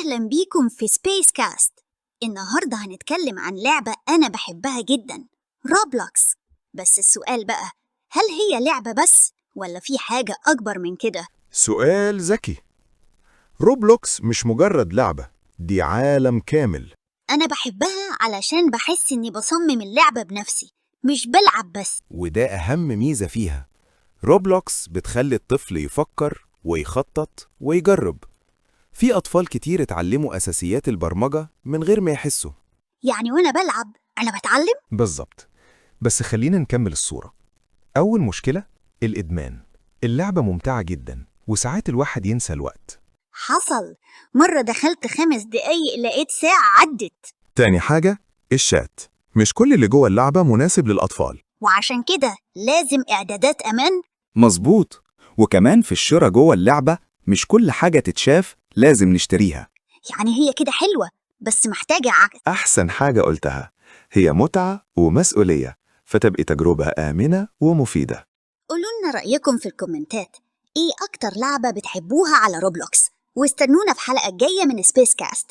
أهلا بيكم في سبيس كاست. النهاردة هنتكلم عن لعبة أنا بحبها جدا، روبلوكس. بس السؤال بقى، هل هي لعبة بس ولا في حاجة أكبر من كده؟ سؤال ذكي. روبلوكس مش مجرد لعبة، دي عالم كامل. أنا بحبها علشان بحس إني بصمم اللعبة بنفسي، مش بلعب بس. وده أهم ميزة فيها. روبلوكس بتخلي الطفل يفكر ويخطط ويجرب. في أطفال كتير اتعلموا أساسيات البرمجة من غير ما يحسوا. يعني وأنا بلعب أنا بتعلم؟ بالظبط. بس خلينا نكمل الصورة. أول مشكلة الإدمان. اللعبة ممتعة جدا وساعات الواحد ينسى الوقت. حصل مرة دخلت 5 دقايق لقيت ساعة عدت. تاني حاجة الشات. مش كل اللي جوه اللعبة مناسب للأطفال. وعشان كده لازم إعدادات أمان. مظبوط. وكمان في الشراء جوه اللعبة مش كل حاجة تتشاف لازم نشتريها. يعني هي كده حلوة بس محتاجة عقل. أحسن حاجة قلتها، هي متعة ومسؤولية، فتبقي تجربة آمنة ومفيدة. قولوا لنا رأيكم في الكومنتات، إيه أكتر لعبة بتحبوها على روبلوكس؟ واستنونا في حلقة جاية من سبيس كاست.